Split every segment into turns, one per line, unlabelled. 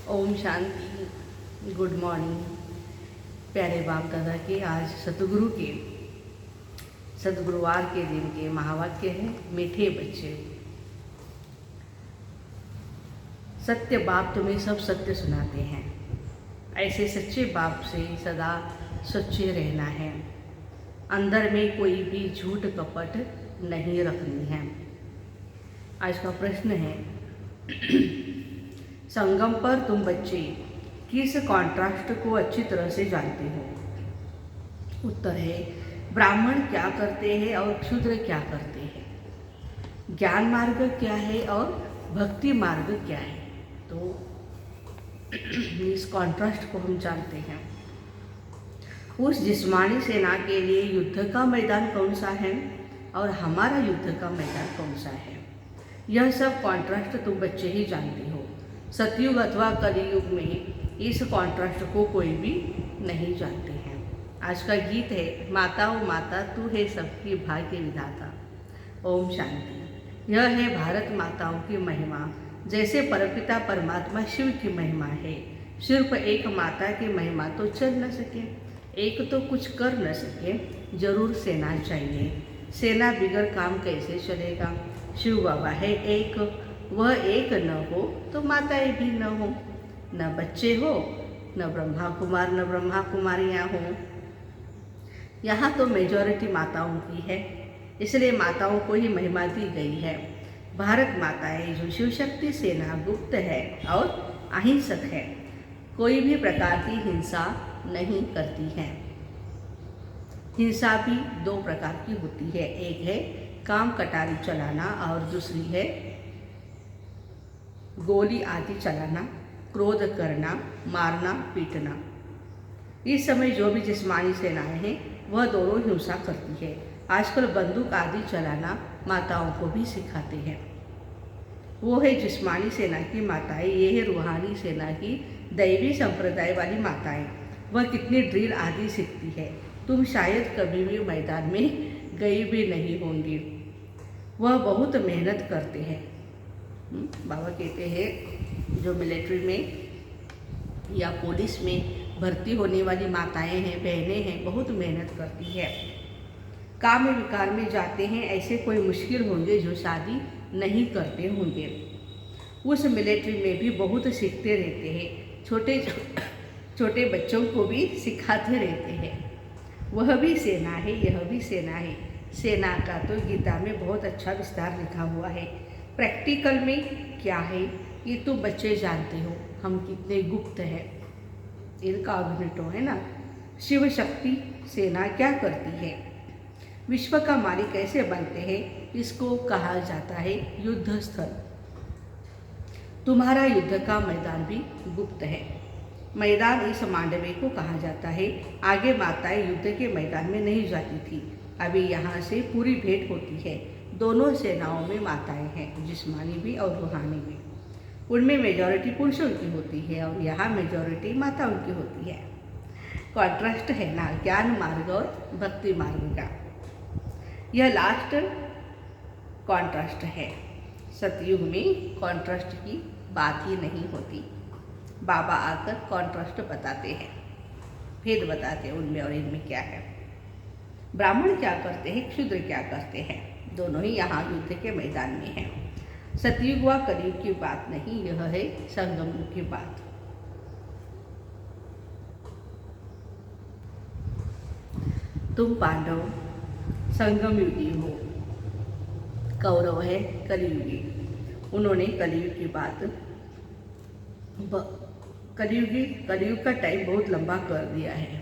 Om Shanti. Good morning प्यारे बाप दादा के आज सतगुरुवार के दिन के महावाक्य हैं मीठे बच्चे। सत्य बाप तुम्हें सब सत्य सुनाते हैं। ऐसे सच्चे बाप से सदा सच्चे रहना है। अंदर में कोई भी झूठ कपट नहीं रखनी है। आज का प्रश्न है संगम पर तुम बच्चे किस कॉन्ट्रास्ट को अच्छी तरह से जानते हो? उत्तर है ब्राह्मण क्या करते हैं और शूद्र क्या करते हैं। ज्ञान मार्ग क्या है और भक्ति मार्ग क्या है। तो इस कॉन्ट्रास्ट को हम जानते हैं। उस जिस्मानी सेना के लिए युद्ध का मैदान कौन सा है और हमारा युद्ध का मैदान कौन सा है, यह सब कॉन्ट्रास्ट तुम बच्चे ही जानते हो। सतयुग अथवा कलियुग में इस कॉन्ट्रास्ट को कोई भी नहीं जानते हैं। आज का गीत है माता ओ माता तू है सबकी भाग्य विधाता। ओम शांति। यह है भारत माताओं की महिमा। जैसे परमपिता परमात्मा शिव की महिमा है, सिर्फ एक माता की महिमा तो चल न सके, एक तो कुछ कर न सके, जरूर सेना चाहिए। सेना बिगर काम कैसे चलेगा। शिव बाबा है एक, वह एक न हो तो माताएं भी न हो, न बच्चे हो, न ब्रह्मा कुमार न ब्रह्मा कुमारियाँ हो। यहाँ तो मेजॉरिटी माताओं की है, इसलिए माताओं को ही महिमा दी गई है। भारत माताएं जो शिव शक्ति सेना गुप्त है और अहिंसक है, कोई भी प्रकार की हिंसा नहीं करती है। हिंसा भी दो प्रकार की होती है, एक है काम कटारी चलाना और दूसरी है गोली आदि चलाना, क्रोध करना, मारना, पीटना। इस समय जो भी जिस्मानी सेनाएं हैं वह दोनों हिंसा करती है। आजकल बंदूक आदि चलाना माताओं को भी सिखाते हैं। वो है जिस्मानी सेना की माताएं, ये है रूहानी सेना की दैवी संप्रदाय वाली माताएं। वह कितनी ड्रिल आदि सीखती है, तुम शायद कभी भी मैदान में गई भी नहीं होंगी। वह बहुत मेहनत करते हैं। बाबा कहते हैं जो मिलिट्री में या पुलिस में भर्ती होने वाली माताएं हैं, बहनें हैं, बहुत मेहनत करती है। काम विकार में जाते हैं, ऐसे कोई मुश्किल होंगे जो शादी नहीं करते होंगे। उस मिलिट्री में भी बहुत सीखते रहते हैं, छोटे बच्चों को भी सिखाते रहते हैं। वह भी सेना है, यह भी सेना है। सेना का तो गीता में बहुत अच्छा विस्तार लिखा हुआ है। प्रैक्टिकल में क्या है ये तो बच्चे जानते हो, हम कितने गुप्त हैं, इनका अभिनटो है ना। शिव शक्ति सेना क्या करती है, विश्व का मालिक कैसे बनते हैं, इसको कहा जाता है युद्ध स्थल। तुम्हारा युद्ध का मैदान भी गुप्त है। मैदान इस मांडवे को कहा जाता है। आगे माताएं युद्ध के मैदान में नहीं जाती थी, अभी यहाँ से पूरी भेंट होती है। दोनों सेनाओं में माताएं हैं, जिस्मानी भी और रूहानी भी। उनमें मेजॉरिटी पुरुषों की होती है और यहाँ मेजॉरिटी माताओं की होती है। कॉन्ट्रास्ट है ना ज्ञान मार्ग और भक्ति मार्ग का। यह लास्ट कॉन्ट्रास्ट है। सतयुग में कॉन्ट्रास्ट की बात ही नहीं होती। बाबा आकर कॉन्ट्रास्ट बताते हैं, भेद बताते हैं उनमें और इनमें क्या है। ब्राह्मण क्या करते हैं, शूद्र क्या करते हैं, दोनों ही यहाँ युद्ध के मैदान में हैं। सतयुग व कलयुग की बात नहीं, यह है संगम युग की बात। तुम पांडव संगम युगी हो, कौरव है कलियुगी। उन्होंने कलियुग की बात कलियुग का टाइम बहुत लंबा कर दिया है,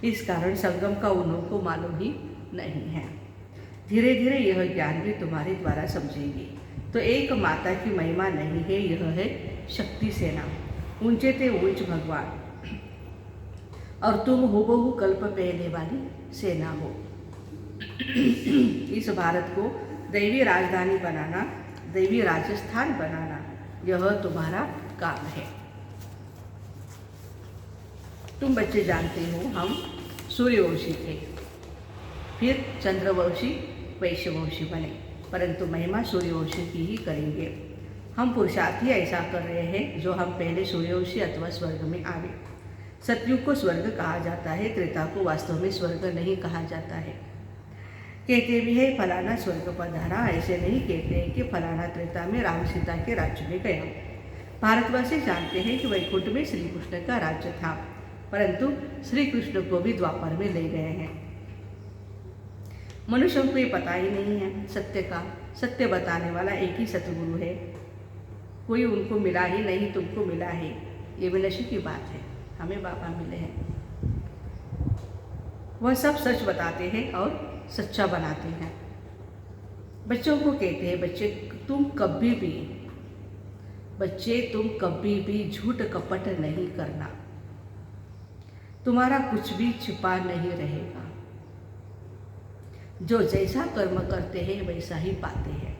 इस कारण संगम का उन्हों को मालूम ही नहीं है। धीरे धीरे यह ज्ञान भी तुम्हारे द्वारा समझेंगे। तो एक माता की महिमा नहीं है, यह है शक्ति सेना। ऊंचे थे ऊंच भगवान और तुम हुबहू कल्प पहले वाली सेना हो। इस भारत को दैवी राजधानी बनाना, दैवी राजस्थान बनाना, यह तुम्हारा काम है। तुम बच्चे जानते हो हम सूर्यवंशी थे, फिर चंद्रवंशी वैश्यवंशी बने, परंतु महिमा सूर्यवंशी की ही करेंगे। हम पुरुषार्थ ही ऐसा कर रहे हैं जो हम पहले सूर्यवंशी अथवा स्वर्ग में आवे। सतयुग को स्वर्ग कहा जाता है, त्रेता को वास्तव में स्वर्ग नहीं कहा जाता है। कहते भी है फलाना स्वर्ग पधारा, ऐसे नहीं कहते हैं कि फलाना त्रेता में राम सीता के राज्य में गया। भारतवासी जानते हैं कि वैकुंठ में श्री कृष्ण का राज्य था, परंतु श्री कृष्ण को भी द्वापर में ले गए हैं। मनुष्यों को ये पता ही नहीं है सत्य का। सत्य बताने वाला एक ही सतगुरु है, कोई उनको मिला ही नहीं, तुमको मिला है। ये भी नशे की बात है, हमें बाबा मिले हैं। वह सब सच बताते हैं और सच्चा बनाते हैं। बच्चों को कहते हैं बच्चे तुम कभी भी झूठ कपट नहीं करना, तुम्हारा कुछ भी छिपा नहीं रहेगा। जो जैसा कर्म करते हैं वैसा ही पाते हैं।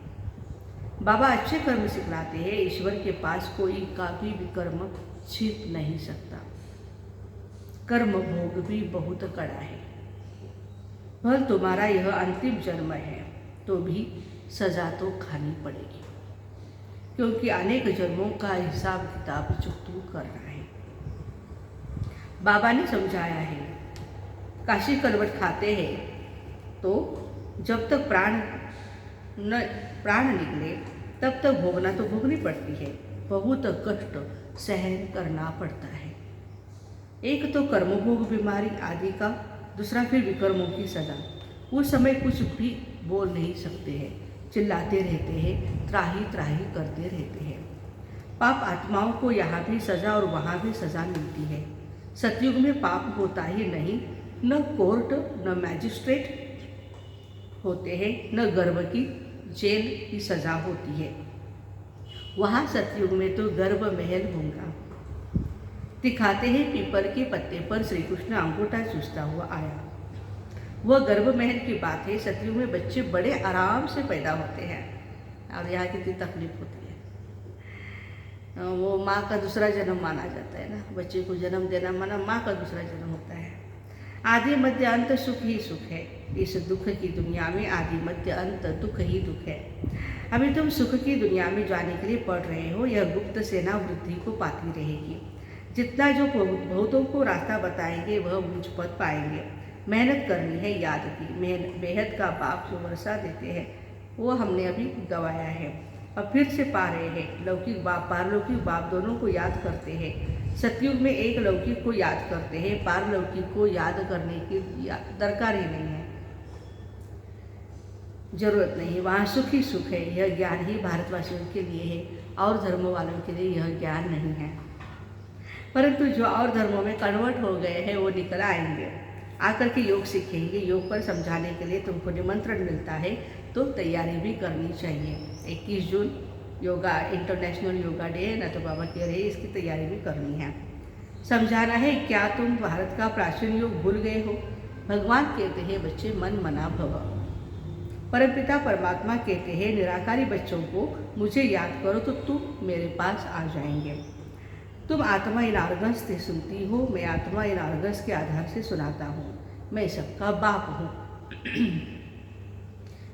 बाबा अच्छे कर्म सिखलाते हैं। ईश्वर के पास कोई का भी कर्म छिप नहीं सकता। कर्म भोग भी बहुत कड़ा है। भल तुम्हारा यह अंतिम जन्म है तो भी सजा तो खानी पड़ेगी, क्योंकि अनेक जन्मों का हिसाब किताब जो तू कर रहा है। बाबा ने समझाया है, काशी करवट खाते हैं तो जब तक प्राण निकले तब तक भोगना तो भोगनी पड़ती है, बहुत कष्ट सहन करना पड़ता है। एक तो कर्मभोग बीमारी आदि का, दूसरा फिर विकर्मों की सजा। उस समय कुछ भी बोल नहीं सकते हैं, चिल्लाते रहते हैं, त्राही त्राही करते रहते हैं। पाप आत्माओं को यहाँ भी सजा और वहाँ भी सजा मिलती है। सतयुग में पाप होता ही नहीं, न कोर्ट न मैजिस्ट्रेट होते हैं, न गर्भ की जेल की सजा होती है। वहाँ सतयुग में तो गर्भ महल होगा। दिखाते हैं पीपल के पत्ते पर श्री कृष्ण अंगूठा चूसता हुआ आया। वह गर्भ महल की बात है। सतयुग में बच्चे बड़े आराम से पैदा होते हैं और यहाँ कितनी तकलीफ होती है। वो माँ का दूसरा जन्म माना जाता है ना, बच्चे को जन्म देना माना माँ का दूसरा जन्म होता है। आदि मध्य अंत सुख ही सुख है। इस दुख की दुनिया में आदि मध्य अंत दुख ही दुख है। अभी तुम सुख की दुनिया में जाने के लिए पढ़ रहे हो। यह गुप्त सेना वृद्धि को पाती रहेगी। जितना जो बहुतों को रास्ता बताएंगे वह ऊंच पद पाएंगे। मेहनत करनी है याद की। बेहद का बाप जो वर्षा देते हैं वो हमने अभी गवाया है, अब फिर से पा रहे हैं। लौकिक बाप पारलौकिक बाप दोनों को याद करते हैं। सतयुग में एक लौकिक को याद करते हैं, पारलौकिक को याद करने की दरकार ही नहीं है, जरूरत नहीं। वहाँ सुख ही सुख है। यह ज्ञान ही भारतवासियों के लिए है, और धर्म वालों के लिए यह ज्ञान नहीं है। परंतु जो और धर्मों में कन्वर्ट हो गए हैं वो निकल आएंगे, आकर के योग सीखेंगे। योग पर समझाने के लिए तुमको निमंत्रण मिलता है तो तैयारी भी करनी चाहिए। 21 जून योगा इंटरनेशनल योगा डे है ना, तो बाबा कह रहे हैं इसकी तैयारी भी करनी है। समझाना है क्या तुम भारत का प्राचीन योग भूल गए हो। भगवान कहते हैं बच्चे मन मना भव। परमपिता परमात्मा कहते हैं निराकारी बच्चों को मुझे याद करो तो तुम मेरे पास आ जाएंगे। तुम आत्मा इन आर्गस से सुनती हो, मैं आत्मा इन आर्गस के आधार से सुनाता हूँ। मैं सबका बाप हूँ।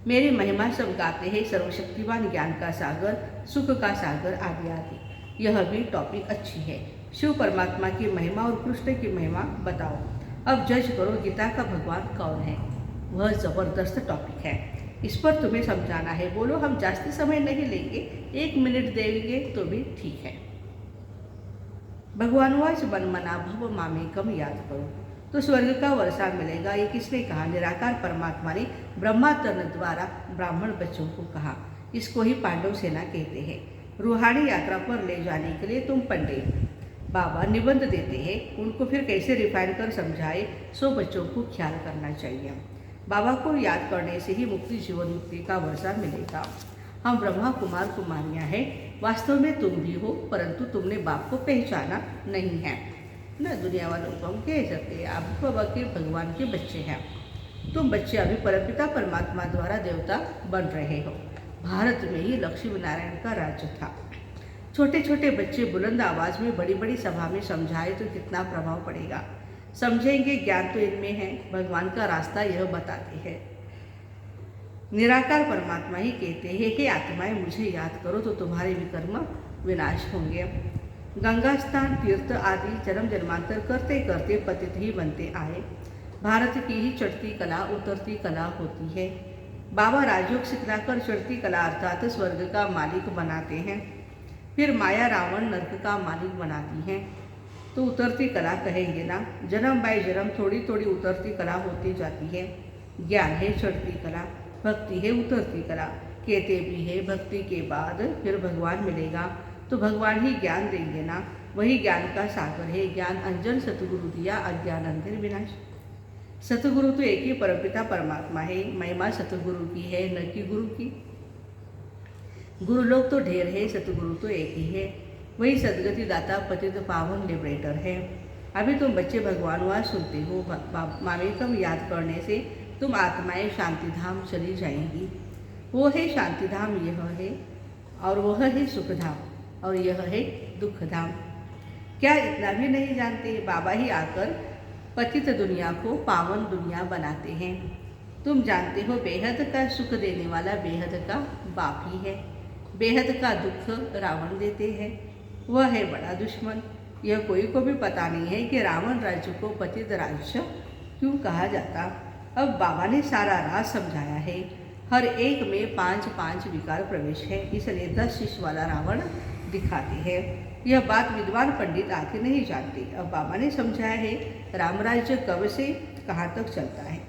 मेरी महिमा सब गाते हैं। सर्वशक्तिवान ज्ञान का सागर, सुख का सागर आदि आदि। यह भी टॉपिक अच्छी है। शिव परमात्मा की महिमा और कृष्ण की महिमा बताओ। अब जज करो गीता का भगवान कौन है। वह जबरदस्त टॉपिक है, इस पर तुम्हें समझाना है। बोलो हम जास्ती समय नहीं लेंगे, 1 मिनट देंगे तो भी ठीक है। भगवानवाच मन मना भव मामेकम याद करो तो स्वर्ग का वर्षा मिलेगा। ये किसने कहा? निराकार परमात्मा ने ब्रह्मातन द्वारा ब्राह्मण बच्चों को कहा। इसको ही पांडव सेना कहते हैं। रूहानी यात्रा पर ले जाने के लिए तुम पंडित बाबा निबंध देते हैं, उनको फिर कैसे रिफाइन कर समझाए, सो बच्चों को ख्याल करना चाहिए। बाबा को याद करने से ही मुक्ति जीवन मुक्ति का वर्षा मिलेगा। हम ब्रह्मा कुमार कुमारियाँ हैं, वास्तव में तुम भी हो, परंतु तुमने बाप को पहचाना नहीं है ना। दुनिया वालों को हम कह सकते हैं आप बाबा के भगवान के बच्चे हैं। तुम बच्चे अभी परमपिता परमात्मा द्वारा देवता बन रहे हो। भारत में ही लक्ष्मी नारायण का राज्य था। छोटे छोटे बच्चे बुलंद आवाज में बड़ी बड़ी सभा में समझाए तो कितना प्रभाव पड़ेगा। समझेंगे, ज्ञान तो इनमें है। भगवान का रास्ता यह बताते हैं। निराकार परमात्मा ही कहते हैं, हे आत्माएं मुझे याद करो तो तुम्हारे विकर्म विनाश होंगे। गंगा स्नान, तीर्थ आदि जन्म जन्मांतर करते करते पतित ही बनते आए। भारत की ही चढ़ती कला उतरती कला होती है। बाबा राजयोग सिखलाकर चढ़ती कला अर्थात स्वर्ग का मालिक बनाते हैं, फिर माया रावण नर्क का मालिक बनाती है। तो उतरती कला कहेंगे ना, जन्म बाय जन्म थोड़ी थोड़ी उतरती कला होती जाती है। ज्ञान है चढ़ती कला, भक्ति है उतरती कला। कहते भी है भक्ति के बाद फिर भगवान मिलेगा, तो भगवान ही ज्ञान देंगे ना, वही ज्ञान का सागर है। ज्ञान अंजन सतगुरु दिया, अज्ञान अंधेर विनाश। सतगुरु तो एक ही परमपिता परमात्मा है, महिमा सतगुरु की है न कि गुरु की। गुरु लोग तो ढेर है, सतगुरु तो एक ही है, वही सदगति दाता पतित पावन लिबरेटर है। अभी तुम बच्चे भगवानवाद सुनते हो, मामेकम याद करने से तुम आत्माएं शांति धाम चली जाएंगी। वो है शांति धाम, यह है, और वह है सुख धाम, और यह है दुख धाम। क्या इतना भी नहीं जानते? बाबा ही आकर पतित दुनिया को पावन दुनिया बनाते हैं। तुम जानते हो बेहद का सुख देने वाला बेहद का बाप ही है, बेहद का दुख रावण देते हैं, वह है बड़ा दुश्मन। यह कोई को भी पता नहीं है कि रावण राज्य को पतित राज्य क्यों कहा जाता। अब बाबा ने सारा राज समझाया है। हर एक में 5-5 विकार प्रवेश है, इसलिए 10 शीश वाला रावण दिखाते हैं। यह बात विद्वान पंडित आके नहीं जानते। अब बाबा ने समझाया है रामराज्य कब से कहाँ तक चलता है।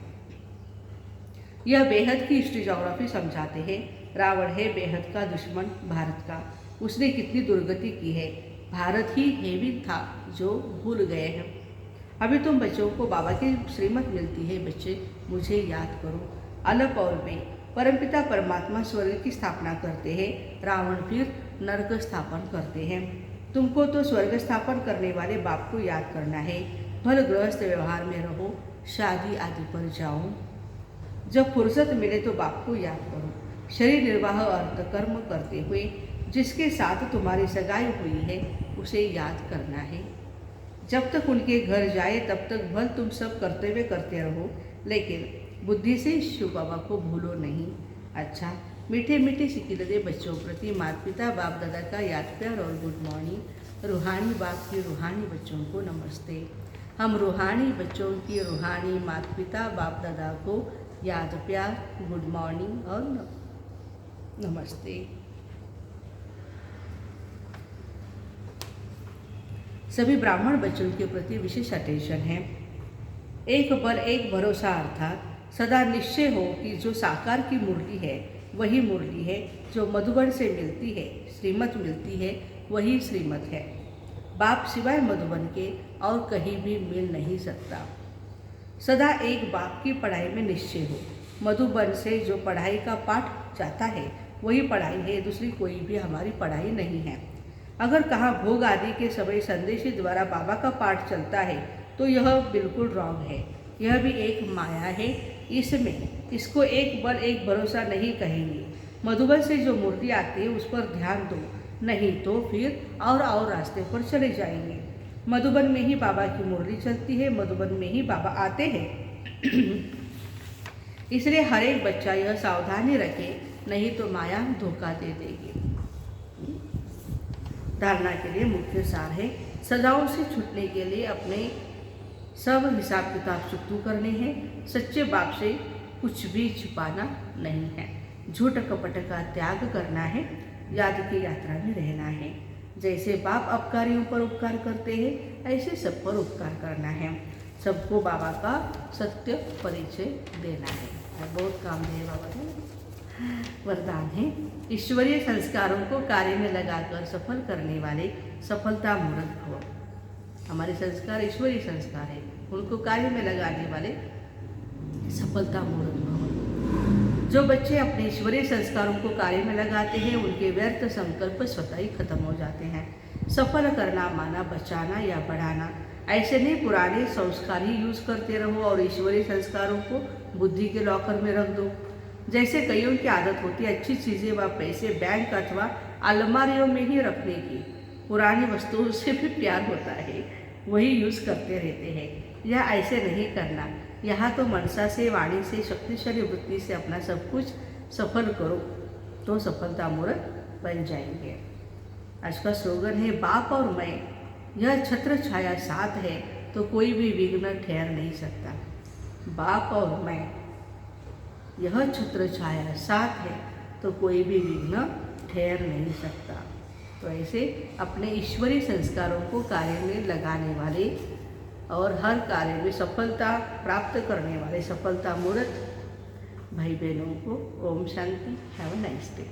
यह बेहद की हिस्ट्री जोग्राफी समझाते हैं। रावण है बेहद का दुश्मन भारत का, उसने कितनी दुर्गति की है। भारत ही हेवी था जो भूल गए हैं। अभी तुम बच्चों को बाबा की श्रीमत मिलती है, बच्चे मुझे याद करो। अलप और में परमपिता परमात्मा स्वर्ग की स्थापना करते हैं, रावण फिर नरक स्थापन करते हैं। तुमको तो स्वर्ग स्थापन करने वाले बाप को याद करना है। भल गृहस्थ व्यवहार में रहो, शादी आदि पर जाओ। जब फुर्सत मिले तो बाप को याद करो। शरीर निर्वाह अर्थ कर्म करते हुए जिसके साथ तुम्हारी सगाई हुई है उसे याद करना है। जब तक उनके घर जाए तब तक भल तुम सब कर्तव्य करते रहो, लेकिन बुद्धि से शिव बाबा को भूलो नहीं। अच्छा, मीठे मीठे सिकिलदे बच्चों प्रति माता पिता बाप दादा का याद प्यार और गुड मॉर्निंग। रूहानी बाप की रूहानी बच्चों को नमस्ते। हम रूहानी बच्चों की रूहानी माता पिता बाप दादा को याद प्यार, गुड मॉर्निंग और नमस्ते। सभी ब्राह्मण बच्चों के प्रति विशेष अटेंशन है। एक बल एक भरोसा, अर्थात सदा निश्चय हो कि जो साकार की मुरली है वही मुरली है, जो मधुबन से मिलती है श्रीमत मिलती है वही श्रीमत है। बाप सिवाय मधुबन के और कहीं भी मिल नहीं सकता। सदा एक बाप की पढ़ाई में निश्चय हो। मधुबन से जो पढ़ाई का पाठ जाता है वही पढ़ाई है, दूसरी कोई भी हमारी पढ़ाई नहीं है। अगर कहाँ भोग आदि के समय संदेशी द्वारा बाबा का पाठ चलता है तो यह बिल्कुल रॉन्ग है। यह भी एक माया है, इसको एक बल एक भरोसा नहीं कहेंगे। मधुबन से जो मूर्ति आती है उस पर ध्यान दो, नहीं तो फिर और रास्ते पर चले जाएंगे। मधुबन में ही बाबा की मुरली चलती है, मधुबन में ही बाबा आते हैं। इसलिए हर एक बच्चा यह सावधानी रखे, नहीं तो माया धोखा दे देगी। धारणा के लिए मुख्य सार है, सजाओं से छूटने के लिए अपने सब हिसाब किताब चुकतू करने हैं। सच्चे बाप से कुछ भी छुपाना नहीं है। झूठ कपट का त्याग करना है, याद की यात्रा में रहना है। जैसे बाप अपकारियों पर उपकार करते हैं ऐसे सब पर उपकार करना है। सबको बाबा का सत्य परिचय देना है। बहुत काम है बाबा का वरदान है। ईश्वरीय संस्कारों को कार्य में लगाकर सफल करने वाले सफलता मूर्त भव। हमारे संस्कार ईश्वरीय संस्कार है, उनको कार्य में लगाने वाले सफलता मूर्त भव। जो बच्चे अपने ईश्वरीय संस्कारों को कार्य में लगाते हैं उनके व्यर्थ संकल्प स्वतः ही खत्म हो जाते हैं। सफल करना माना बचाना या बढ़ाना, ऐसे नहीं पुराने संस्कार ही यूज करते रहो और ईश्वरीय संस्कारों को बुद्धि के लॉकर में रख दो। जैसे कईयों की आदत होती है अच्छी चीज़ें व पैसे बैंक अथवा अलमारियों में ही रखने की, पुरानी वस्तुओं से भी प्यार होता है वही यूज़ करते रहते हैं। यह ऐसे नहीं करना। यहाँ तो मनसा से वाणी से शक्तिशाली वृत्ति से अपना सब कुछ सफल करो तो सफलता मूर्त बन जाएंगे। आज का स्लोगन है बाप और मैं, यह छत्र छाया साथ है तो कोई भी विघ्न ठहर नहीं सकता। बाप और मैं, यह छत्र छाया साथ है तो कोई भी विघ्न ठहर नहीं सकता। तो ऐसे अपने ईश्वरीय संस्कारों को कार्य में लगाने वाले और हर कार्य में सफलता प्राप्त करने वाले सफलता मूर्त भाई बहनों को ओम शांति। Have a nice day.